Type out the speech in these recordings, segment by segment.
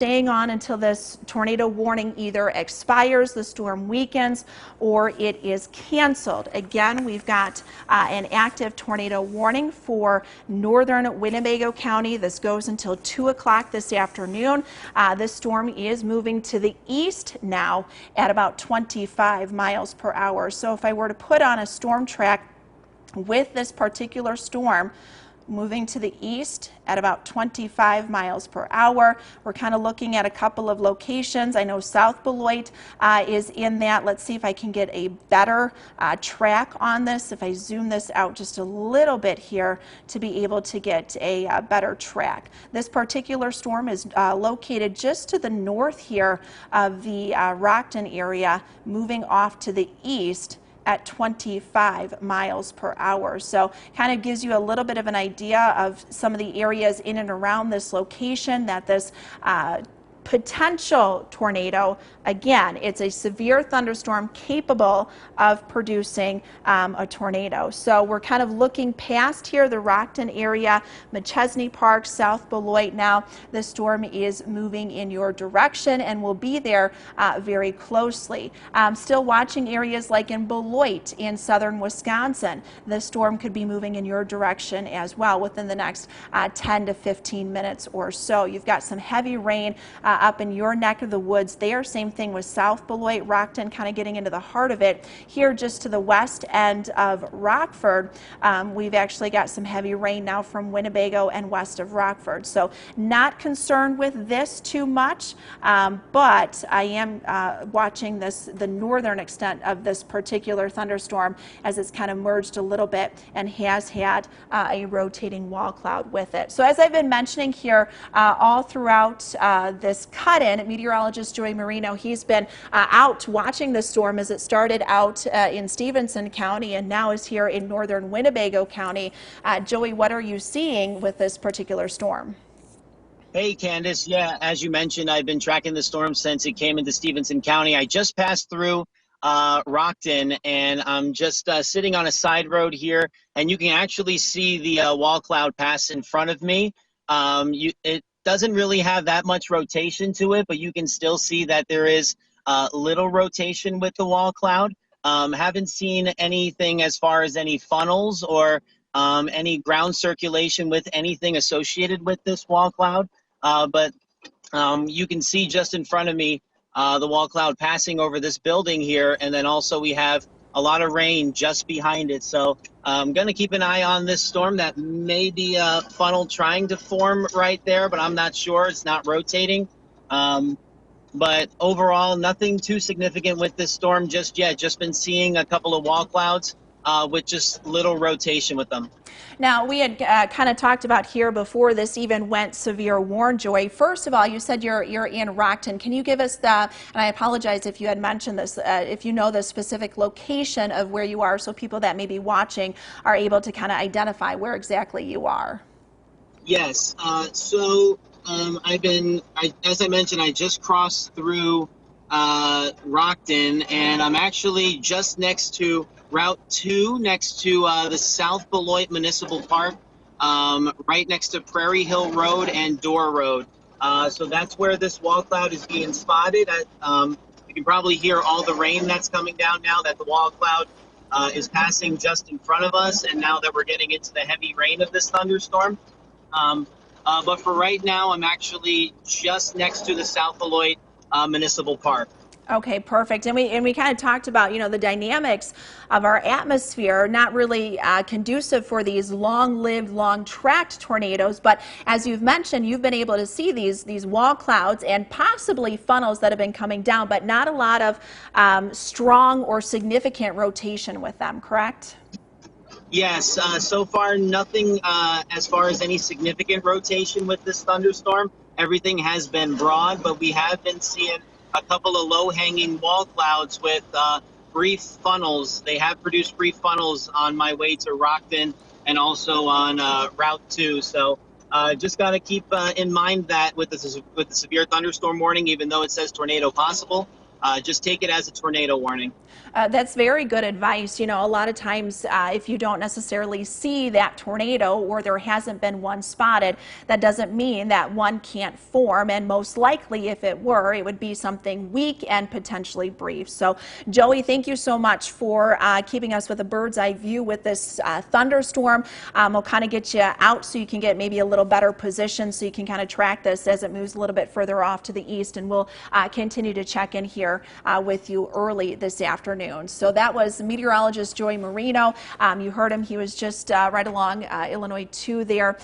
staying on until this tornado warning either expires, the storm weakens, or it is canceled. Again, we've got an active tornado warning for northern Winnebago County. This goes until 2 o'clock this afternoon. This storm is moving to the east now at about 25 miles per hour. So if I were to put on a storm track with this particular storm, moving to the east at about 25 miles per hour. We're kind of looking at a couple of locations. I know South Beloit is in that. Let's see if I can get a better track on this. If I zoom this out just a little bit here to be able to get a better track. This particular storm is located just to the north here of the Rockton area, moving off to the east at 25 miles per hour. So kind of gives you a little bit of an idea of some of the areas in and around this location that this potential tornado, again, it's a severe thunderstorm capable of producing a tornado. So we're kind of looking past here, the Rockton area, McChesney Park, South Beloit. Now the storm is moving in your direction and will be there very closely. Still watching areas like in Beloit in southern Wisconsin. The storm could be moving in your direction as well within the next 10 to 15 minutes or so. You've got some heavy rain up in your neck of the woods there. Same thing with South Beloit, Rockton, kind of getting into the heart of it. Here just to the west end of Rockford, we've actually got some heavy rain now from Winnebago and west of Rockford. So not concerned with this too much, but I am watching the northern extent of this particular thunderstorm as it's kind of merged a little bit and has had a rotating wall cloud with it. So as I've been mentioning here all throughout this cut-in, meteorologist Joey Marino, he's been out watching the storm as it started out in Stevenson County and now is here in northern Winnebago County. Joey, what are you seeing with this particular storm? Hey, Candice. Yeah, as you mentioned, I've been tracking the storm since it came into Stevenson County. I just passed through Rockton, and I'm just sitting on a side road here, and you can actually see the wall cloud pass in front of me. It doesn't really have that much rotation to it, but you can still see that there is little rotation with the wall cloud. Haven't seen anything as far as any funnels or any ground circulation with anything associated with this wall cloud. But you can see just in front of me the wall cloud passing over this building here, and then also we have a lot of rain just behind it. So I'm going to keep an eye on this storm. That may be a funnel trying to form right there, but I'm not sure. It's not rotating. But overall, nothing too significant with this storm just yet. Just been seeing a couple of wall clouds with just little rotation with them. Now, we had kind of talked about here before this even went severe warn, Joy. First of all, you said you're in Rockton. Can you give us the, and I apologize if you had mentioned this, if you know the specific location of where you are so people that may be watching are able to kind of identify where exactly you are? Yes. As I mentioned, I just crossed through Rockton, and I'm actually just next to Route 2, next to the South Beloit Municipal Park, right next to Prairie Hill Road and Door Road. So that's where this wall cloud is being spotted. You can probably hear all the rain that's coming down now that the wall cloud is passing just in front of us, and now that we're getting into the heavy rain of this thunderstorm. But for right now, I'm actually just next to the South Beloit Municipal Park. Okay, perfect. And we kind of talked about, you know, the dynamics of our atmosphere, not really conducive for these long-lived, long-tracked tornadoes. But as you've mentioned, you've been able to see these wall clouds and possibly funnels that have been coming down, but not a lot of strong or significant rotation with them, correct? Yes, so far nothing as far as any significant rotation with this thunderstorm. Everything has been broad, but we have been seeing a couple of low-hanging wall clouds with brief funnels. They have produced brief funnels on my way to Rockton and also on Route 2. So just got to keep in mind that with the severe thunderstorm warning, even though it says tornado possible, just take it as a tornado warning. That's very good advice. You know, a lot of times if you don't necessarily see that tornado or there hasn't been one spotted, that doesn't mean that one can't form. And most likely, if it were, it would be something weak and potentially brief. So, Joey, thank you so much for keeping us with a bird's eye view with this thunderstorm. We'll kind of get you out so you can get maybe a little better position so you can kind of track this as it moves a little bit further off to the east. And we'll continue to check in here with you early this afternoon. So that was meteorologist Joey Marino. You heard him. He was just right along Illinois 2 there,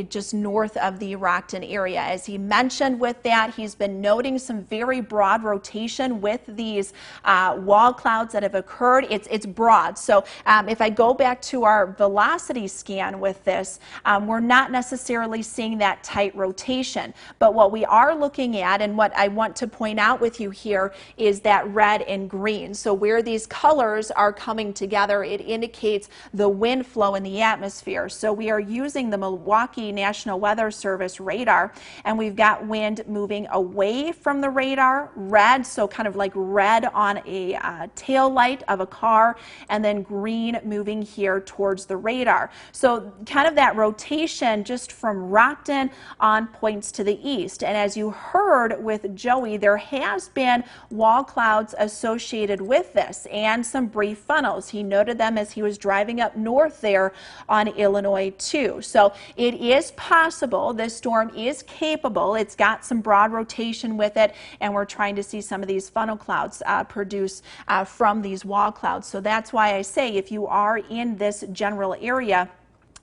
just north of the Rockton area. As he mentioned with that, he's been noting some very broad rotation with these wall clouds that have occurred. It's broad. So if I go back to our velocity scan with this, we're not necessarily seeing that tight rotation. But what we are looking at, and what I want to point out with you here, is that red and green. So where these colors are coming together, it indicates the wind flow in the atmosphere. So we are using the Milwaukee National Weather Service radar, and we've got wind moving away from the radar, red, so kind of like red on a tail light of a car, and then green moving here towards the radar. So kind of that rotation just from Rockton on points to the east. And as you heard with Joey, there has been wall clouds associated with this and some brief funnels. He noted them as he was driving up north there on Illinois 2. So it is possible. This storm is capable. It's got some broad rotation with it, and we're trying to see some of these funnel clouds produce from these wall clouds. So that's why I say if you are in this general area,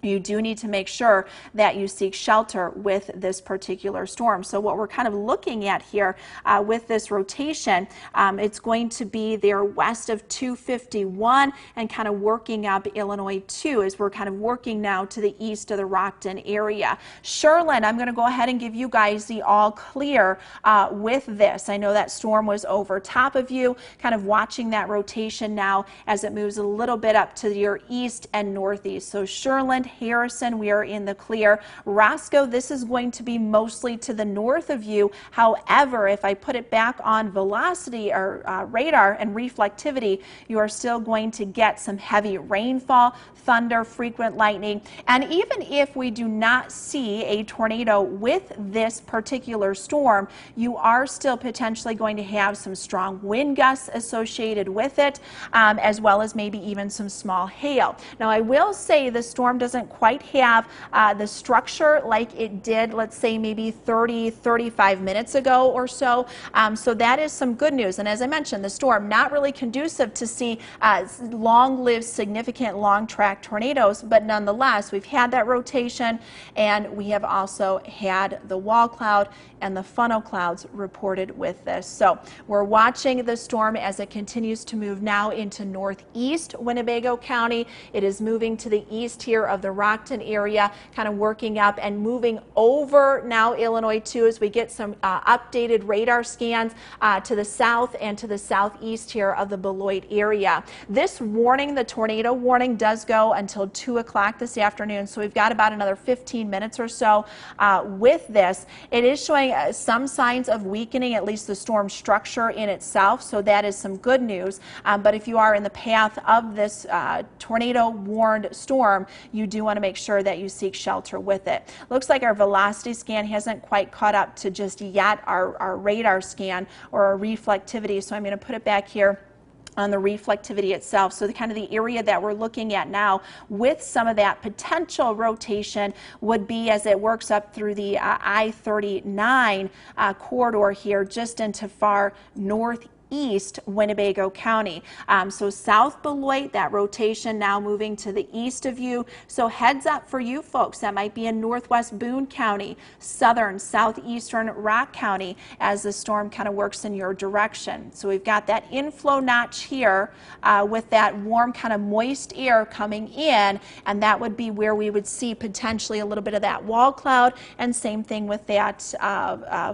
you do need to make sure that you seek shelter with this particular storm. So what we're kind of looking at here with this rotation, it's going to be there west of 251 and kind of working up Illinois 2 as we're kind of working now to the east of the Rockton area. Sherland, I'm going to go ahead and give you guys the all clear with this. I know that storm was over top of you, kind of watching that rotation now as it moves a little bit up to your east and northeast. So Sherland, Harrison, we are in the clear. Roscoe, this is going to be mostly to the north of you. However, if I put it back on velocity or radar and reflectivity, you are still going to get some heavy rainfall, thunder, frequent lightning. And even if we do not see a tornado with this particular storm, you are still potentially going to have some strong wind gusts associated with it, as well as maybe even some small hail. Now, I will say the storm doesn't quite have the structure like it did, let's say maybe 35 minutes ago or so. So that is some good news. And as I mentioned, the storm not really conducive to see long-lived, significant, long-track tornadoes, but nonetheless, we've had that rotation, and we have also had the wall cloud and the funnel clouds reported with this. So we're watching the storm as it continues to move now into northeast Winnebago County. It is moving to the east here of the Rockton area, kind of working up and moving over now Illinois 2 as we get some updated radar scans to the south and to the southeast here of the Beloit area. This warning, the tornado warning, does go until 2 o'clock this afternoon, so we've got about another 15 minutes or so with this. It is showing some signs of weakening, at least the storm structure in itself, so that is some good news. But if you are in the path of this tornado warned storm, you do want to make sure that you seek shelter with it. Looks like our velocity scan hasn't quite caught up to just yet our radar scan or our reflectivity, so I'm going to put it back here on the reflectivity itself. So the kind of the area that we're looking at now with some of that potential rotation would be as it works up through the I-39 corridor here just into far northeast Winnebago County. So South Beloit, that rotation now moving to the east of you. So heads up for you folks that might be in northwest Boone County, southern, southeastern Rock County as the storm kind of works in your direction. So we've got that inflow notch here with that warm kind of moist air coming in, and that would be where we would see potentially a little bit of that wall cloud, and same thing with that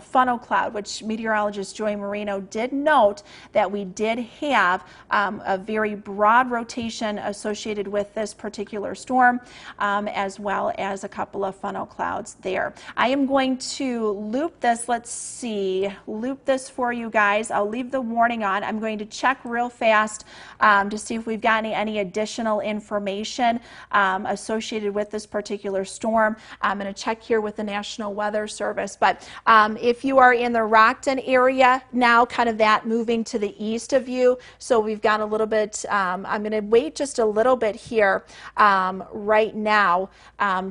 funnel cloud, which meteorologist Joey Marino did note that we did have a very broad rotation associated with this particular storm, as well as a couple of funnel clouds there. I am going to loop this, let's see, loop this for you guys. I'll leave the warning on. I'm going to check real fast to see if we've got any additional information associated with this particular storm. I'm going to check here with the National Weather Service. But if you are in the Rockton area now, kind of that moving to the east of you, so we've got a little bit, I'm going to wait just a little bit here right now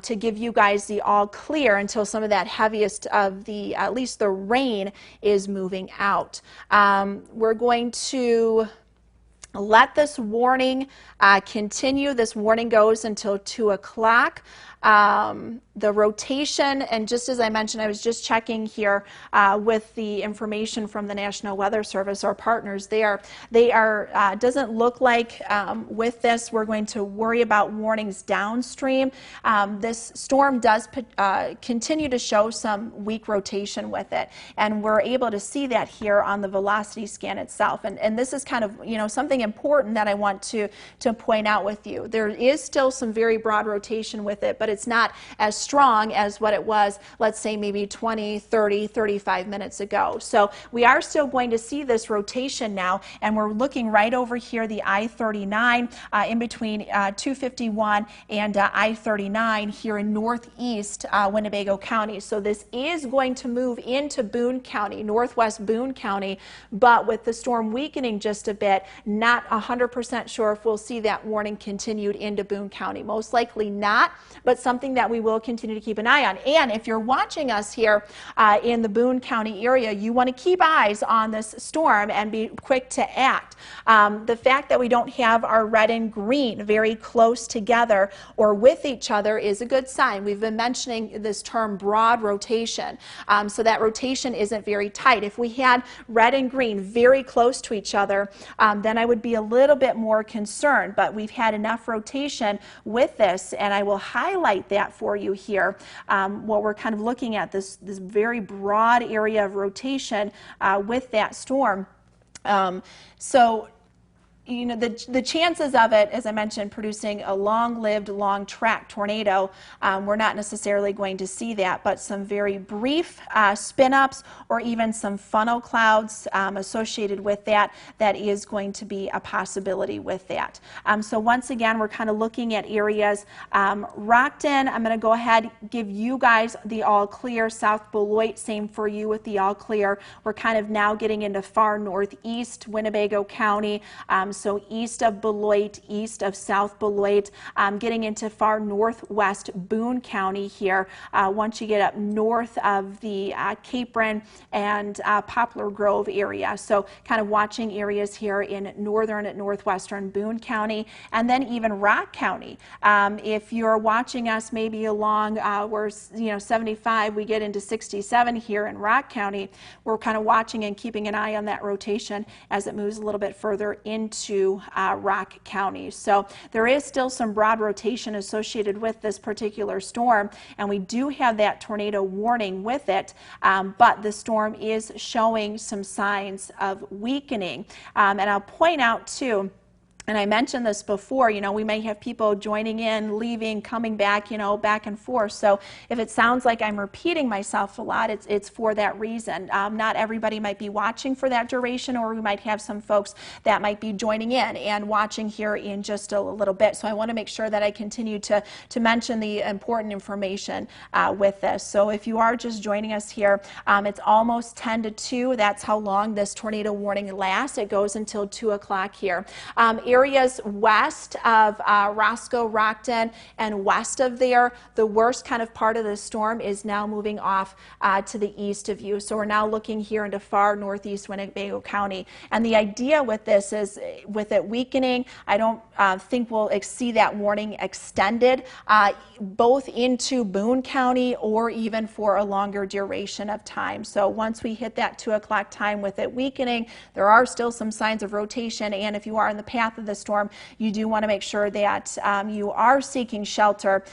to give you guys the all clear until some of that heaviest of the, at least the rain, is moving out. We're going to let this warning continue. This warning goes until 2 o'clock. The rotation, and just as I mentioned, I was just checking here with the information from the National Weather Service, our partners there. They are, doesn't look like with this we're going to worry about warnings downstream. This storm does continue to show some weak rotation with it, and we're able to see that here on the velocity scan itself. And this is kind of, you know, something important that I want to point out with you. There is still some very broad rotation with it, but it's not as strong as what it was, let's say maybe 20, 30, 35 minutes ago. So we are still going to see this rotation now, and we're looking right over here, the I-39 in between 251 and I-39 here in northeast Winnebago County. So this is going to move into Boone County, northwest Boone County, but with the storm weakening just a bit, not 100% sure if we'll see that warning continued into Boone County. Most likely not, but something that we will continue to keep an eye on. And if you're watching us here in the Boone County area, you want to keep eyes on this storm and be quick to act. The fact that we don't have our red and green very close together or with each other is a good sign. We've been mentioning this term broad rotation, so that rotation isn't very tight. If we had red and green very close to each other, then I would be a little bit more concerned, but we've had enough rotation with this, and I will highlight that for you here. What we're kind of looking at, this very broad area of rotation with that storm. So you know, the chances of it, as I mentioned, producing a long-lived, long-track tornado, we're not necessarily going to see that, but some very brief spin-ups or even some funnel clouds associated with that, that is going to be a possibility with that. So once again, we're kind of looking at areas. Rockton, I'm going to go ahead, give you guys the all clear. South Beloit, same for you with the all clear. We're kind of now getting into far northeast Winnebago County. So east of Beloit, east of South Beloit, getting into far northwest Boone County here. Once you get up north of the Capron and Poplar Grove area. So kind of watching areas here in northern and northwestern Boone County, and then even Rock County. If you're watching us maybe along where 75, we get into 67 here in Rock County, we're kind of watching and keeping an eye on that rotation as it moves a little bit further into Rock County. So there is still some broad rotation associated with this particular storm, and we do have that tornado warning with it, but the storm is showing some signs of weakening. And I'll point out too, and I mentioned this before, we may have people joining in, leaving, coming back, back and forth. So if it sounds like I'm repeating myself a lot, it's for that reason. Not everybody might be watching for that duration, or we might have some folks that might be joining in and watching here in just a little bit. So I want to make sure that I continue to mention the important information with this. So if you are just joining us here, it's almost 10 to 2. That's how long this tornado warning lasts. It goes until 2 o'clock here. Areas west of Roscoe, Rockton, and west of there, the worst kind of part of the storm is now moving off to the east of you. So we're now looking here into far northeast Winnebago County. And the idea with this is, with it weakening, I don't think we'll see that warning extended both into Boone County or even for a longer duration of time. So once we hit that 2 o'clock time with it weakening, there are still some signs of rotation, and if you are in the path of of the storm, you do want to make sure that you are seeking shelter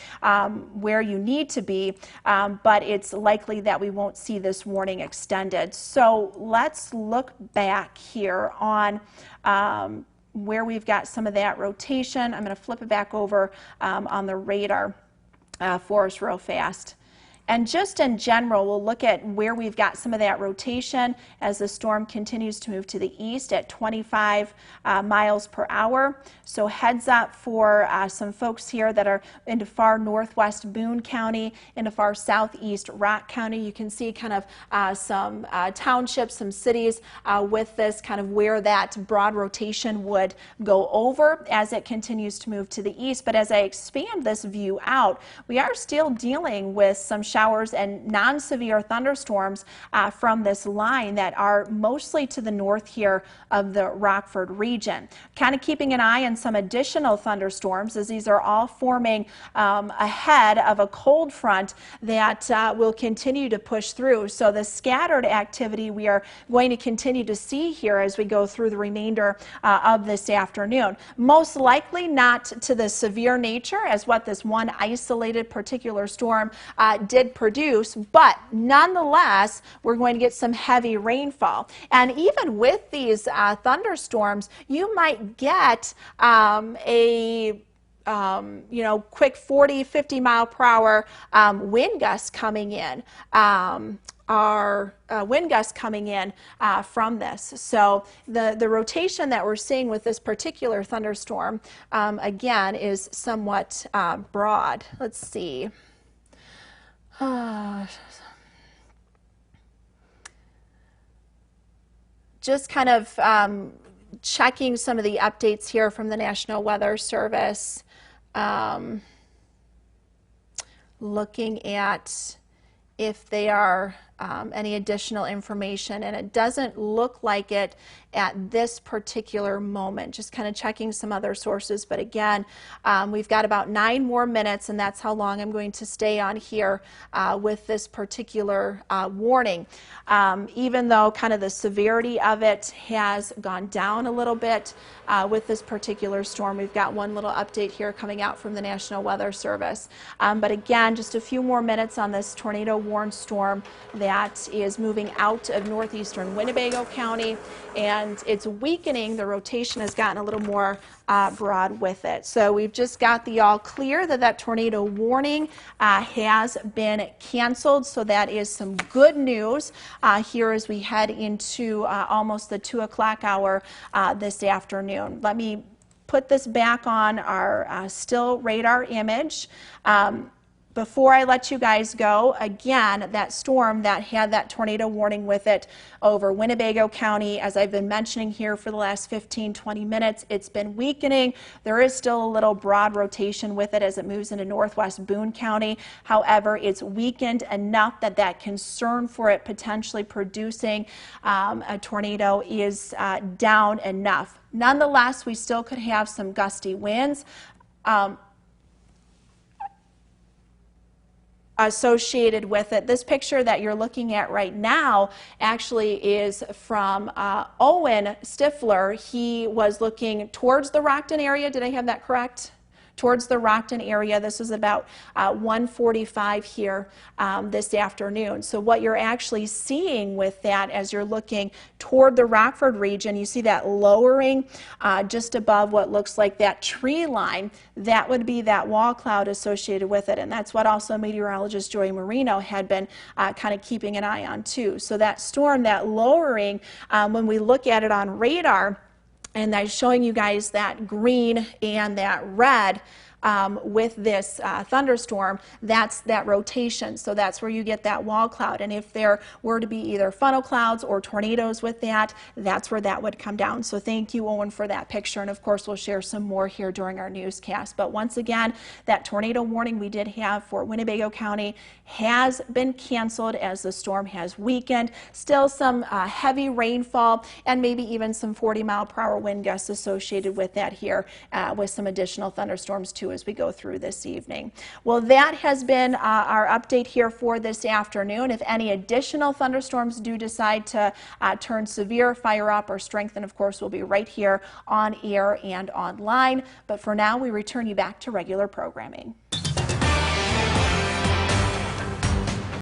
where you need to be, but it's likely that we won't see this warning extended. So let's look back here on where we've got some of that rotation. I'm going to flip it back over on the radar for us real fast. And just in general, we'll look at where we've got some of that rotation as the storm continues to move to the east at 25 miles per hour. So heads up for some folks here that are into far northwest Boone County, into far southeast Rock County. You can see kind of some townships, some cities with this kind of where that broad rotation would go over as it continues to move to the east. But as I expand this view out, we are still dealing with some showers and non-severe thunderstorms from this line that are mostly to the north here of the Rockford region. Kind of keeping an eye on some additional thunderstorms as these are all forming ahead of a cold front that will continue to push through. So the scattered activity we are going to continue to see here as we go through the remainder of this afternoon. Most likely not to the severe nature as what this one isolated particular storm did produce, but nonetheless, we're going to get some heavy rainfall. And even with these thunderstorms, you might get a quick 40, 50 mile per hour wind gusts coming in. Wind gusts coming in from this. So the rotation that we're seeing with this particular thunderstorm, again, is somewhat broad. Let's see. Just kind of checking some of the updates here from the National Weather Service, looking at if they are any additional information, and it doesn't look like it at this particular moment. Just kind of checking some other sources, but again, we've got about 9 more minutes, and that's how long I'm going to stay on here with this particular warning. Even though kind of the severity of it has gone down a little bit with this particular storm, we've got one little update here coming out from the National Weather Service. But again, just a few more minutes on this tornado warned storm that is moving out of northeastern Winnebago County, and it's weakening. The rotation has gotten a little more broad with it. So we've just got the all clear that tornado warning has been canceled. So that is some good news here as we head into almost the 2 o'clock hour this afternoon. Let me put this back on our still radar image. Before I let you guys go, again, that storm that had that tornado warning with it over Winnebago County, as I've been mentioning here for the last 15-20 minutes, it's been weakening. There is still a little broad rotation with it as it moves into northwest Boone County. However, it's weakened enough that that concern for it potentially producing a tornado is down enough. Nonetheless, we still could have some gusty winds. Associated with it. This picture that you're looking at right now actually is from Owen Stifler. He was looking towards the Rockton area. Did I have that correct? Towards the Rockton area. This was about 1:45 here this afternoon. So what you're actually seeing with that as you're looking toward the Rockford region, you see that lowering just above what looks like that tree line. That would be that wall cloud associated with it, and that's what also meteorologist Joy Marino had been kind of keeping an eye on too. So that storm, that lowering, when we look at it on radar, and I'm showing you guys that green and that red with this thunderstorm, that's that rotation. So that's where you get that wall cloud. And if there were to be either funnel clouds or tornadoes with that, that's where that would come down. So thank you, Owen, for that picture. And of course, we'll share some more here during our newscast. But once again, that tornado warning we did have for Winnebago County has been canceled as the storm has weakened. Still some heavy rainfall and maybe even some 40 mile per hour wind gusts associated with that here with some additional thunderstorms too to as we go through this evening. Well, that has been our update here for this afternoon. If any additional thunderstorms do decide to turn severe, fire up, or strengthen, of course, we'll be right here on air and online. But for now, we return you back to regular programming.